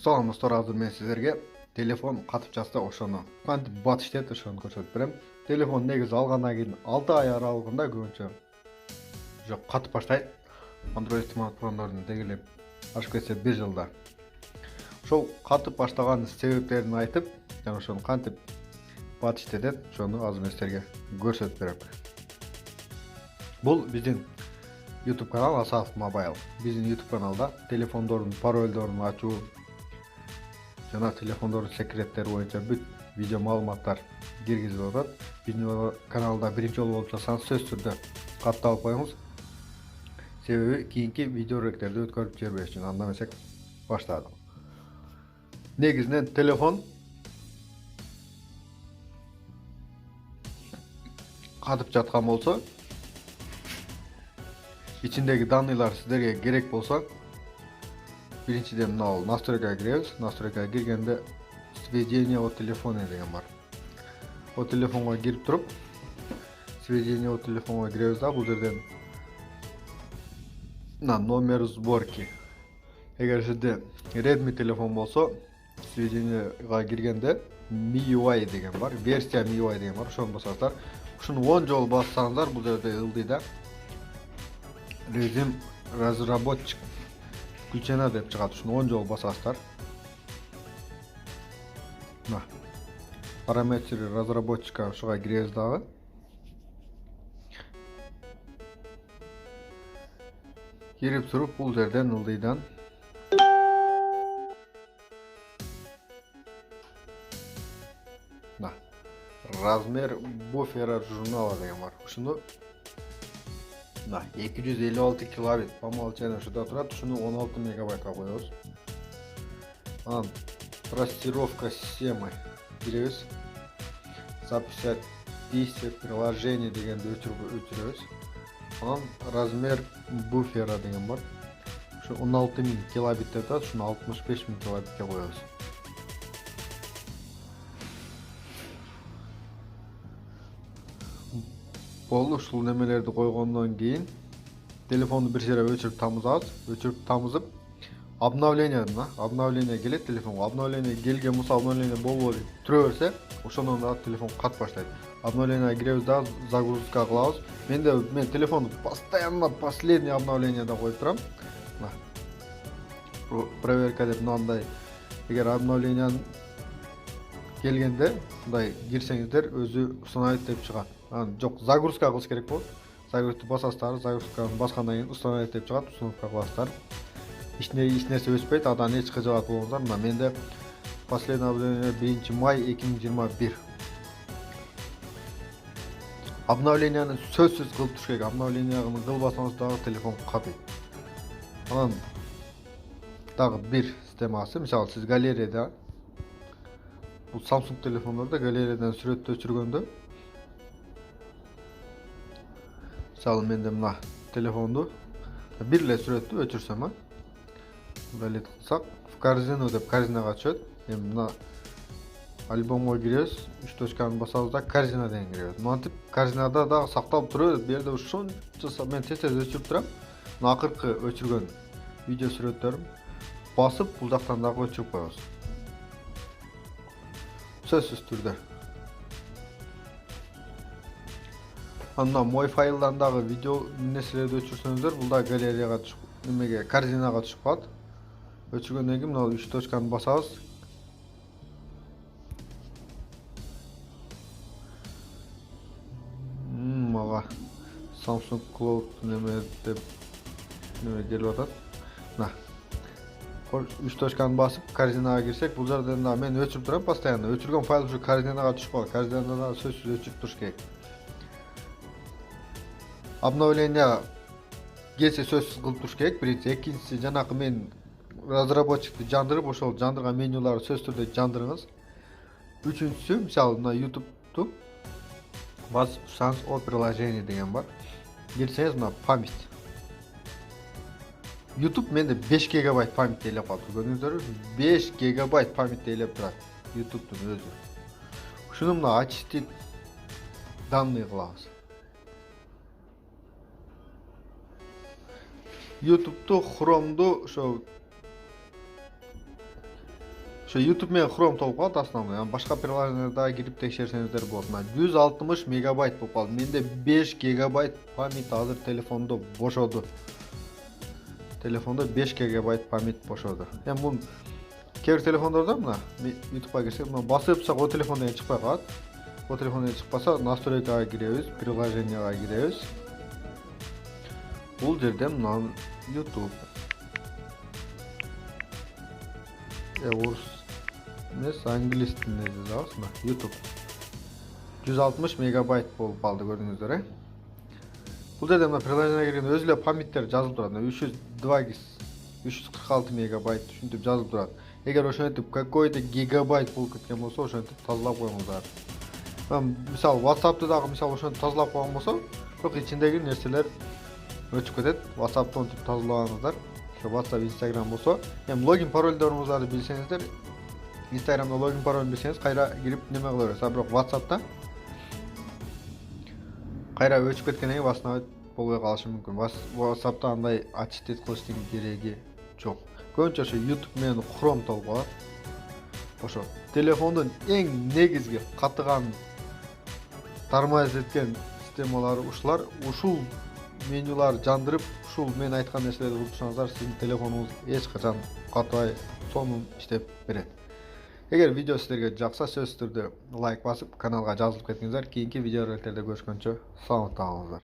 Салам достор, азыр мен сіздерге телефон қатып жатса ошону кантип бат иштейт ошону көрсөтүп берем. Телефон негизи алгандан кийин 6 ай аралыгында көбүнчө катып баштайт. Android смартфондордун дегелеп ашып кетсе 1 жылда. Ошол катып баштаган себептерин айтып, жана ошону кантип бат иштетет, ошону азыр мен силерге көрсөтүп берем. Бул биздин YouTube канал Asaf Mobile. Биздин YouTube каналда телефондордун парольдорун ачуу жана телефондордун секреттери боюнча бүт видео маалыматтар киргизилип атат. Биздин каналда биринчи жолу болуп жатсаңыз сөзсүз түрдө катталып коюңуз. Себеби кийинки видео роликтерди өткөрүп жибербеш үчүн. Анда эмесек баштадык. Негизинен телефон катып жаткан болсо, ичиндеги данныйлар сиздерге керек болсо, биринчиден мына настройкага киребиз. Настройкага киргенде сведения от телефона деген бар. От телефонго кирип туруп, сведения от телефонго киребиз да, бул жерден номер сборки. Эгер сизде Redmi телефон болсо, сведенияга киргенде MIUI деген бар, версия MIUI деген бар. Ошону басасыздар. Ушуну 10 жолу бассаңыздар, бул жерде ылдый да режим разработчик включена деп чыгат. Ушуну 10 жолу басасыздар. Мына параметры разработчика ушуга киребиз дагы. Кирип туруп бул жерден ылдыйдан размер буфера журнала деген бар. Ушуну 256 килобит по умолчанию ушуда турат. Ушуну 16 мегабайтка коебуз. Анан трассировка системы киребиз. Записать действие приложения дегенди өчүрөбүз. Анан размер буфера деген бар. Ушу 16000 килобит деп атат. Ушуну 65000 килобитке коебуз. Болду, ушул немелерди койгондон кийин телефонду бир жерге өчүрүп тамызабыз. Өчүрүп тамызып, обновление келет телефонго. Обновление келген болсо, обновление болбой турө берсе, ошондон да телефон катып баштайт. Обновлениеге киребиз да, загрузка кылабыз. Мен телефонду постоянно последний обновлениеда коюп турам. Проверка деп мындай, эгер обновление келгенде мындай кирсеңиздер өзү установить деп чыгат. Жок, загрузка кылыш керек болот. Загрузка басасыздар, загрузканы баскандан кийин установить деп чыгат, установка кыласыздар. Эч нерсе өчпөйт, адан эч кыжыгат болбоңуздар. Мына менде последний обновление 1 май 2021. Обновленияны сөзсүз кылып туруш керек. Обновленияны кылбасаңыз дагы телефон катыйт. Анан дагы бир системасы, мисалы сиз галереяда, бул Samsung телефондордо галереядан сүрөттү өчүргөндө, мисалы менде мына телефонду бир эле сүрөттү өчүрсөм, удалить кылсак, в корзину деп корзинага түшөт. Эми мына альбомго киребиз, 3 точканы басабыз да корзина деген киребиз. Мынтип корзинада дагы сакталып турат. Бу жерде ушунча мен тез өчүрүп турам. Мына акыркы өчүргөн видео сүрөттөрүм басып, бул жактан дагы өчүрүп коебуз. Сөзсүз түрдө. Андан мой файлдан дагы видео нерселерди өчүрсөңүздөр, бул да галереяга түшүп, немеге корзинага түшүп калат. Өчүргөндөн кийин мына 3 точканы басабыз. Мага Samsung Cloud неме деп келип атат. Мына 3 точканы басып корзинага кирсек, бул жерден да мен өчүрүп турам постоянно. Өчүргөн файл ушу корзинага түшүп калат. Корзинада да сөзсүз өчүрүп туруш керек. Обновление келсе сөзсүз кылып туруш керек. Биринчи, экинчиси жанакы мен разработчикти жандырып, ошол жандырган менюларды сөзсүз түрдө жандырыңыз. Үчүнчүсү, мисалы мына YouTube'ту басып турсаңыз, о приложение деген бар. Кирсеңиз мына память. YouTube менде 5 гигабайт память элеп калды. Көрдүңүздөрбү? 5 гигабайт память элеп турат YouTube'тун өзү. Ушуну мына очистить данные кылабыз. YouTube'ту, Chrome'ду ошо Ошо YouTube менен Chrome толуп калат основной. Анан башка приложенияларда кирип текшерсеңиздер болот. Мына 160 мегабайт болуп калды. Менде 5 гигабайт память азыр телефондо бошоду. Телефондо 5 гигабайт память бошоду. Эми бул кээ бир телефондордо мына YouTubeга кирсек, мына басып турсак о телефон деген чыкпай калат. О телефон деген чыкпаса, настройкага киребиз, приложенияга киребиз. Бул жерде мына YouTube. Орус эмес, англис тилинде жазабыз мына YouTube. 160 мегабайт болуп калды, көрдүңүздөр, Бул жерде мына приложенияга киргенде өзү эле памяттер жазылып турат. 302 гис, 346 мегабайт ушинтип жазылып турат. Эгер ошентип какой-то гигабайт болуп кеткен болсо, ошентип тазалап койгуңуздар. Мисалы WhatsApp'ты дагы мисалы ошентип тазалап койгон болсо, бирок ичиндеги нерселер өчүп кетет. WhatsApp'ты антип тазалагаңыздар. WhatsApp, Instagram болсо, эми логин парольдоруңуздарды билсеңиздер, Instagramда логин пароль билсеңиз, кайра кирип неме кыла бересиз. Бирок WhatsApp'та кайра өчүп кеткенден кийин басына болбой калышы мүмкүн. WhatsApp'та андай ачтет кылыштын кереги жок. Көбүнчө ошо YouTube менен Chrome толуп калат. Ошо телефондун эң негизги катыган тормоз эткен системалары ушулар. Ушул менюлар жандырып, ушул мен айткан нерселерди кылып турсаңыздар, сиздин телефонуңуз эч качан катыбай сонун иштеп берет. Эгер видео силерге жакса, сөзсүз түрдө лайк басып, каналга жазылып кетиңиздер. Кийинки видео роликтерде көрүшкөнчө саламатта калыңыздар.